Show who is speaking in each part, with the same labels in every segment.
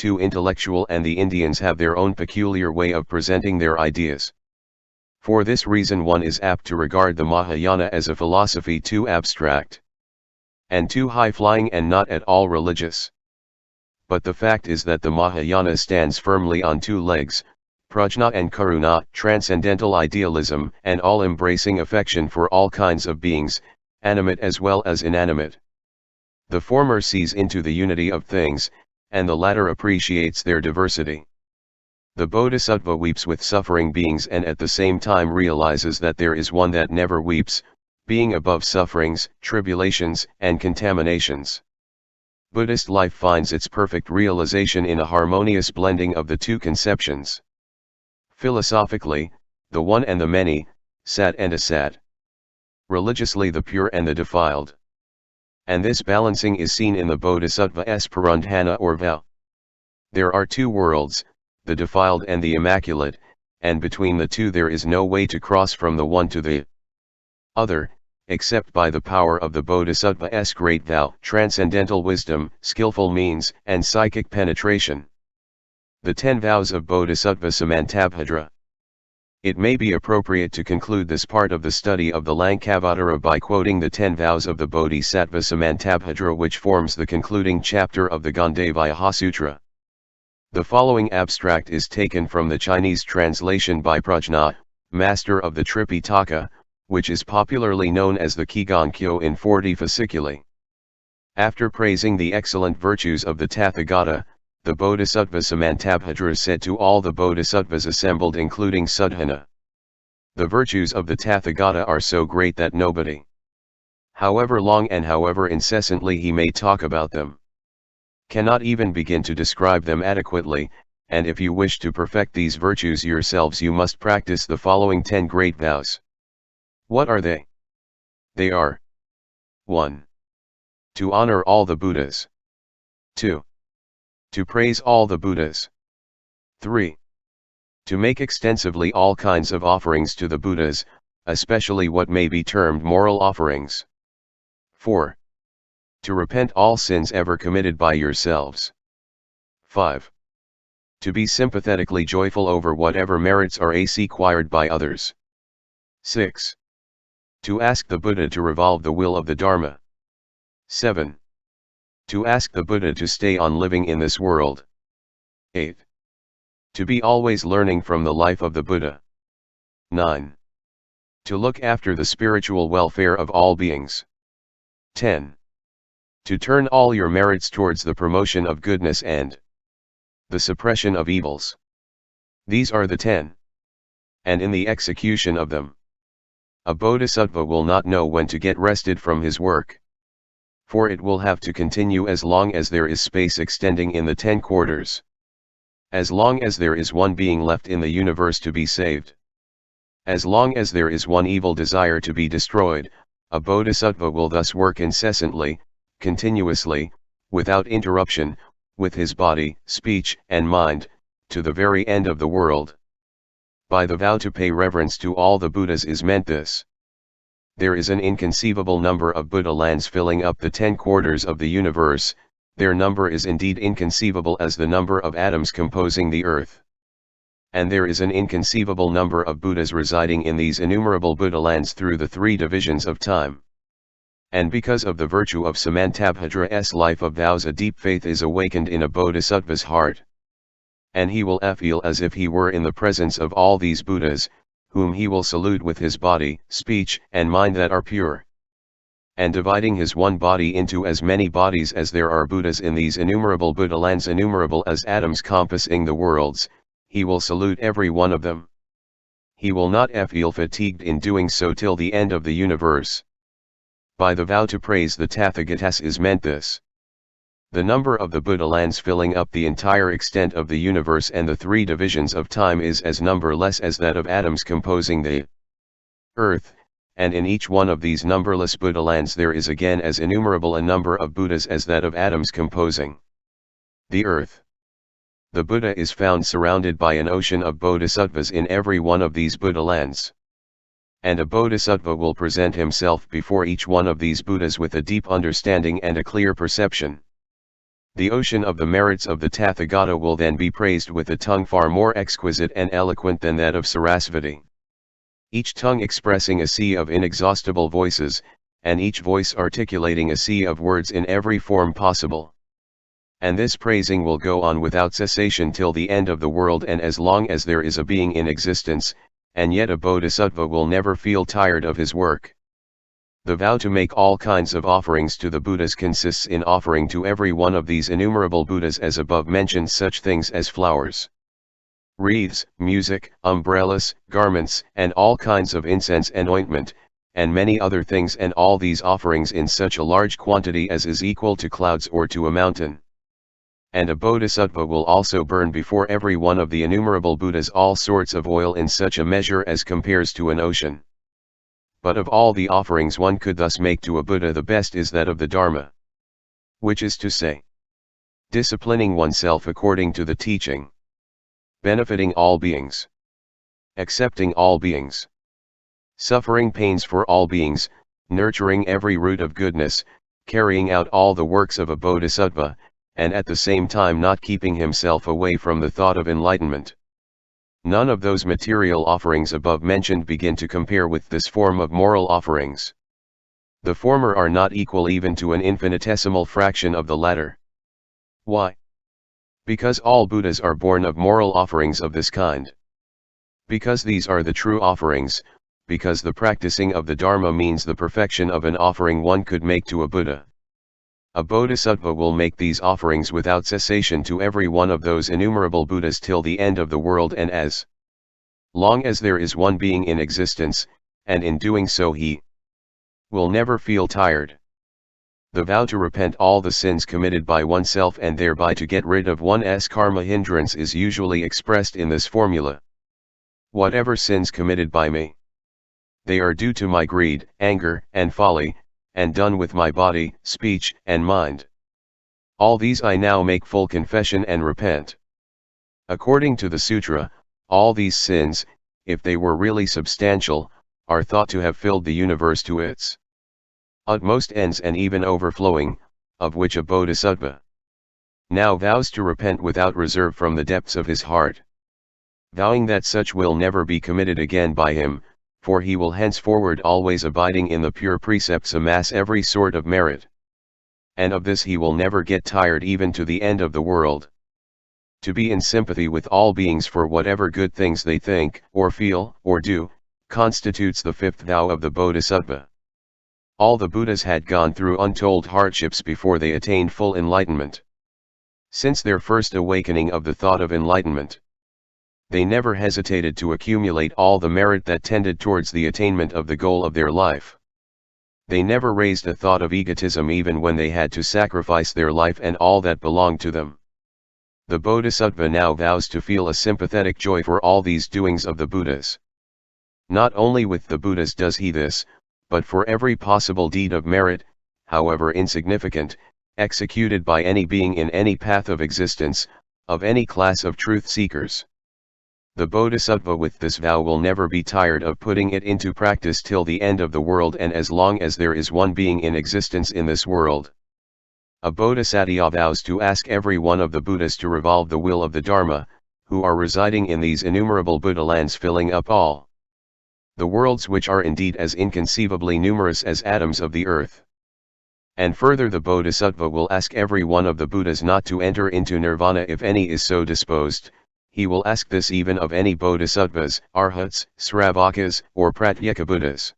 Speaker 1: too intellectual, and the Indians have their own peculiar way of presenting their ideas. For this reason one is apt to regard the Mahayana as a philosophy too abstract and too high-flying and not at all religious. But the fact is that the Mahayana stands firmly on two legs, prajna and karuna, transcendental idealism and all-embracing affection for all kinds of beings, animate as well as inanimate. The former sees into the unity of things, and the latter appreciates their diversity. The Bodhisattva weeps with suffering beings and at the same time realizes that there is one that never weeps, being above sufferings, tribulations, and contaminations. Buddhist life finds its perfect realization in a harmonious blending of the two conceptions. Philosophically, the one and the many, sat and asat. Religiously, the pure and the defiled. And this balancing is seen in the Bodhisattva's parandhana or vow. There are two worlds, the defiled and the immaculate, and between the two there is no way to cross from the one to the other, except by the power of the Bodhisattva's great vow, transcendental wisdom, skillful means, and psychic penetration. The 10 vows of Bodhisattva Samantabhadra. It may be appropriate to conclude this part of the study of the Lankavatara by quoting the 10 vows of the Bodhisattva Samantabhadra, which forms the concluding chapter of the Gandavyaha Sutra. The following abstract is taken from the Chinese translation by Prajna, master of the Tripitaka, which is popularly known as the Kigankyo in 40 fasciculi. After praising the excellent virtues of the Tathagata, the Bodhisattva Samantabhadra said to all the Bodhisattvas assembled, including Suddhana, the virtues of the Tathagata are so great that nobody, however long and however incessantly he may talk about them, cannot even begin to describe them adequately, and if you wish to perfect these virtues yourselves you must practice the following 10 great vows. What are they? They are: 1. To honor all the Buddhas. 2. To praise all the Buddhas. 3. To make extensively all kinds of offerings to the Buddhas, especially what may be termed moral offerings. 4. To repent all sins ever committed by yourselves. 5. To be sympathetically joyful over whatever merits are acquired by others. 6. To ask the Buddha to revolve the wheel of the Dharma. 7. To ask the Buddha to stay on living in this world. 8. To be always learning from the life of the Buddha. 9. To look after the spiritual welfare of all beings. 10. To turn all your merits towards the promotion of goodness and the suppression of evils. These are the 10. And in the execution of them, a bodhisattva will not know when to get rested from his work. For it will have to continue as long as there is space extending in the 10 quarters. As long as there is one being left in the universe to be saved. As long as there is one evil desire to be destroyed, a bodhisattva will thus work incessantly, continuously, without interruption, with his body, speech, and mind, to the very end of the world. By the vow to pay reverence to all the Buddhas is meant this. There is an inconceivable number of Buddha lands filling up the 10 quarters of the universe. Their number is indeed inconceivable as the number of atoms composing the earth. And there is an inconceivable number of Buddhas residing in these innumerable Buddha lands through the 3 divisions of time. And because of the virtue of Samantabhadra's life of vows, a deep faith is awakened in a bodhisattva's heart. And he will feel as if he were in the presence of all these Buddhas, whom he will salute with his body, speech, and mind that are pure. And dividing his one body into as many bodies as there are Buddhas in these innumerable Buddha lands, innumerable as atoms compassing the worlds, he will salute every one of them. He will not feel fatigued in doing so till the end of the universe. By the vow to praise the Tathagatas is meant this. The number of the Buddha lands filling up the entire extent of the universe and the 3 divisions of time is as numberless as that of atoms composing the earth, and in each one of these numberless Buddha lands there is again as innumerable a number of Buddhas as that of atoms composing the earth. The Buddha is found surrounded by an ocean of bodhisattvas in every one of these Buddha lands. And a bodhisattva will present himself before each one of these Buddhas with a deep understanding and a clear perception. The ocean of the merits of the Tathagata will then be praised with a tongue far more exquisite and eloquent than that of Sarasvati. Each tongue expressing a sea of inexhaustible voices, and each voice articulating a sea of words in every form possible. And this praising will go on without cessation till the end of the world, and as long as there is a being in existence, and yet a Bodhisattva will never feel tired of his work. The vow to make all kinds of offerings to the Buddhas consists in offering to every one of these innumerable Buddhas as above mentioned such things as flowers, wreaths, music, umbrellas, garments, and all kinds of incense and ointment, and many other things, and all these offerings in such a large quantity as is equal to clouds or to a mountain. And a Bodhisattva will also burn before every one of the innumerable Buddhas all sorts of oil in such a measure as compares to an ocean. But of all the offerings one could thus make to a Buddha, the best is that of the Dharma. Which is to say, disciplining oneself according to the teaching, benefiting all beings, accepting all beings, suffering pains for all beings, nurturing every root of goodness, carrying out all the works of a Bodhisattva, and at the same time not keeping himself away from the thought of enlightenment. None of those material offerings above mentioned begin to compare with this form of moral offerings. The former are not equal even to an infinitesimal fraction of the latter. Why? Because all Buddhas are born of moral offerings of this kind. Because these are the true offerings, because the practicing of the Dharma means the perfection of an offering one could make to a Buddha. A Bodhisattva will make these offerings without cessation to every one of those innumerable Buddhas till the end of the world, and as long as there is one being in existence, and in doing so he will never feel tired. The vow to repent all the sins committed by oneself and thereby to get rid of one's karma hindrance is usually expressed in this formula. Whatever sins committed by me, they are due to my greed, anger, and folly, and done with my body, speech, and mind. All these I now make full confession and repent. According to the Sutra, all these sins, if they were really substantial, are thought to have filled the universe to its utmost ends and even overflowing, of which a Bodhisattva now vows to repent without reserve from the depths of his heart, vowing that such will never be committed again by him, for he will henceforward, always abiding in the pure precepts, amass every sort of merit. And of this he will never get tired even to the end of the world. To be in sympathy with all beings for whatever good things they think, or feel, or do, constitutes the fifth vow of the Bodhisattva. All the Buddhas had gone through untold hardships before they attained full enlightenment. Since their first awakening of the thought of enlightenment, they never hesitated to accumulate all the merit that tended towards the attainment of the goal of their life. They never raised a thought of egotism even when they had to sacrifice their life and all that belonged to them. The Bodhisattva now vows to feel a sympathetic joy for all these doings of the Buddhas. Not only with the Buddhas does he this, but for every possible deed of merit, however insignificant, executed by any being in any path of existence, of any class of truth seekers. The Bodhisattva with this vow will never be tired of putting it into practice till the end of the world and as long as there is one being in existence in this world. A Bodhisattva vows to ask every one of the Buddhas to revolve the will of the Dharma, who are residing in these innumerable Buddha lands filling up all the worlds, which are indeed as inconceivably numerous as atoms of the earth. And further, the Bodhisattva will ask every one of the Buddhas not to enter into nirvana if any is so disposed. He will ask this even of any Bodhisattvas, Arhats, Sravakas, or Pratyeka Buddhas.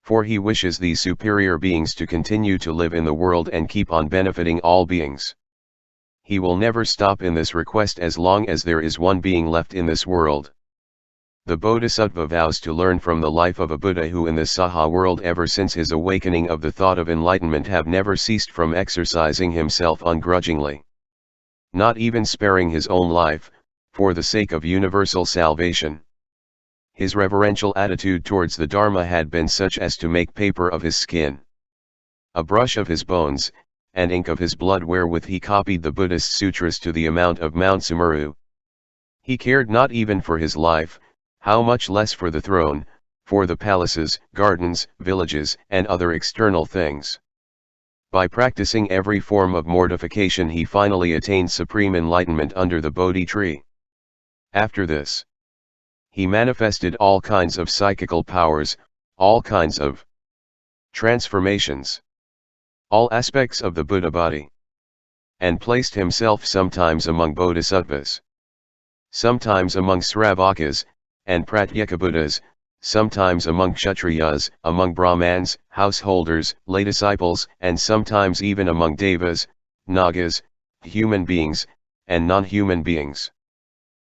Speaker 1: For he wishes these superior beings to continue to live in the world and keep on benefiting all beings. He will never stop in this request as long as there is one being left in this world. The Bodhisattva vows to learn from the life of a Buddha who in this saha-world ever since his awakening of the thought of enlightenment have never ceased from exercising himself ungrudgingly, not even sparing his own life, for the sake of universal salvation. His reverential attitude towards the Dharma had been such as to make paper of his skin, a brush of his bones, and ink of his blood wherewith he copied the Buddhist sutras to the amount of Mount Sumeru. He cared not even for his life, how much less for the throne, for the palaces, gardens, villages, and other external things. By practicing every form of mortification he finally attained supreme enlightenment under the Bodhi-tree. After this, he manifested all kinds of psychical powers, all kinds of transformations, all aspects of the Buddha body, and placed himself sometimes among bodhisattvas, sometimes among sravakas, and pratyekabuddhas, sometimes among kshatriyas, among brahmans, householders, lay disciples, and sometimes even among devas, nagas, human beings, and non-human beings.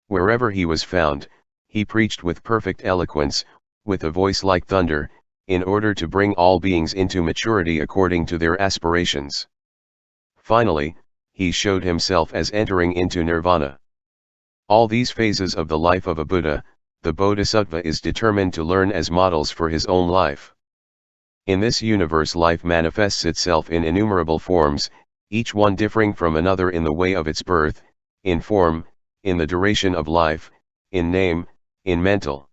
Speaker 1: Wherever he was found, he preached with perfect eloquence, with a voice like thunder, in order to bring all beings into maturity according to their aspirations. Finally, he showed himself as entering into nirvana. All these phases of the life of a Buddha, the Bodhisattva is determined to learn as models for his own life. In this universe life manifests itself in innumerable forms, each one differing from another in the way of its birth, in form, in the duration of life, in name, in mental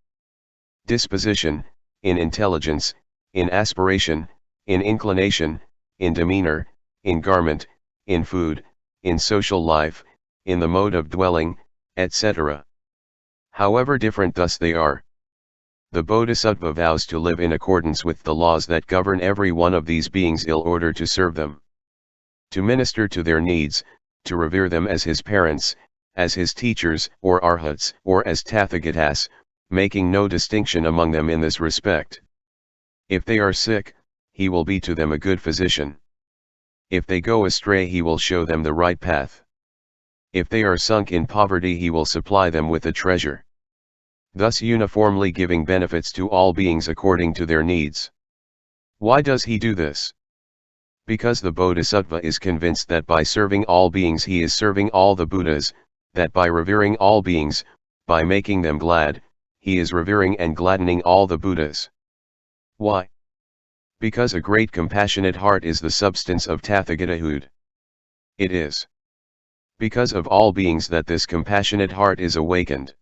Speaker 1: disposition, in intelligence, in aspiration, in inclination, in demeanor, in garment, in food, in social life, in the mode of dwelling, etc. However different thus they are, the Bodhisattva vows to live in accordance with the laws that govern every one of these beings in order to serve them, to minister to their needs, to revere them as his parents, as his teachers or arhats or as tathagatas, making no distinction among them in this respect. If they are sick, he will be to them a good physician. If they go astray he will show them the right path. If they are sunk in poverty he will supply them with a treasure, thus uniformly giving benefits to all beings according to their needs. Why does he do this? Because the Bodhisattva is convinced that by serving all beings he is serving all the Buddhas, that by revering all beings, by making them glad, he is revering and gladdening all the Buddhas. Why? Because a great compassionate heart is the substance of Tathagatahood. It is because of all beings that this compassionate heart is awakened.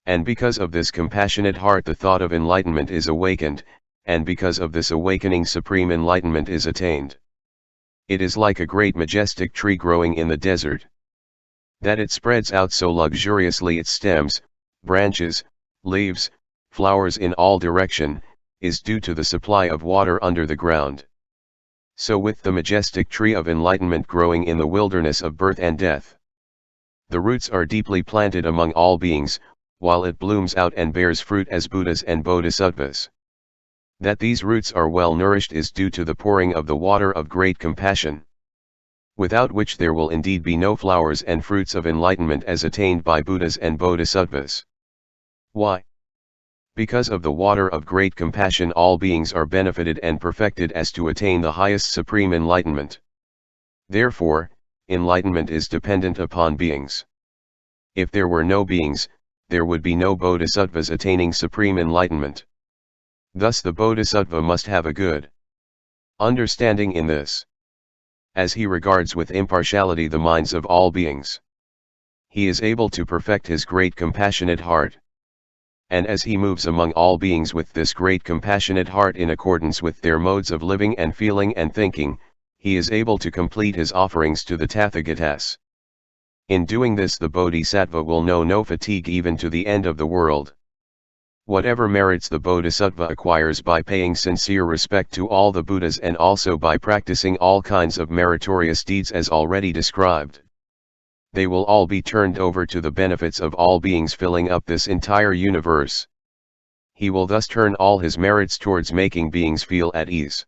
Speaker 1: And because of this compassionate heart the thought of enlightenment is awakened, and because of this awakening supreme enlightenment is attained. It is like a great majestic tree growing in the desert. That it spreads out so luxuriously its stems, branches, leaves, flowers in all direction, is due to the supply of water under the ground. So with the majestic tree of enlightenment growing in the wilderness of birth and death, the roots are deeply planted among all beings, while it blooms out and bears fruit as Buddhas and Bodhisattvas. That these roots are well nourished is due to the pouring of the water of great compassion, without which there will indeed be no flowers and fruits of enlightenment as attained by Buddhas and Bodhisattvas. Why? Because of the water of great compassion all beings are benefited and perfected as to attain the highest supreme enlightenment. Therefore, enlightenment is dependent upon beings. If there were no beings, there would be no bodhisattvas attaining supreme enlightenment. Thus the bodhisattva must have a good understanding in this, as he regards with impartiality the minds of all beings. He is able to perfect his great compassionate heart. And as he moves among all beings with this great compassionate heart in accordance with their modes of living and feeling and thinking, he is able to complete his offerings to the Tathagatas. In doing this the Bodhisattva will know no fatigue even to the end of the world. Whatever merits the Bodhisattva acquires by paying sincere respect to all the Buddhas and also by practicing all kinds of meritorious deeds as already described, they will all be turned over to the benefits of all beings filling up this entire universe. He will thus turn all his merits towards making beings feel at ease,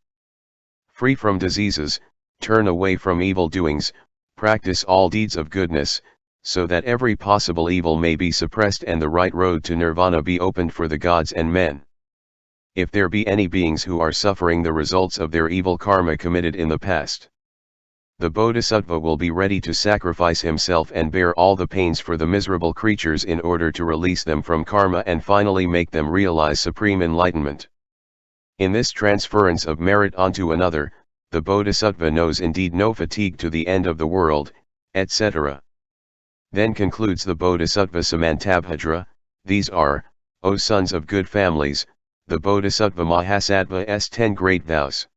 Speaker 1: free from diseases, turn away from evil doings, practice all deeds of goodness, so that every possible evil may be suppressed and the right road to nirvana be opened for the gods and men. If there be any beings who are suffering the results of their evil karma committed in the past, the Bodhisattva will be ready to sacrifice himself and bear all the pains for the miserable creatures in order to release them from karma and finally make them realize supreme enlightenment. In this transference of merit onto another, the Bodhisattva knows indeed no fatigue to the end of the world, etc. Then concludes the Bodhisattva Samantabhadra, these are, O sons of good families, the Bodhisattva Mahasattva's 10 great vows.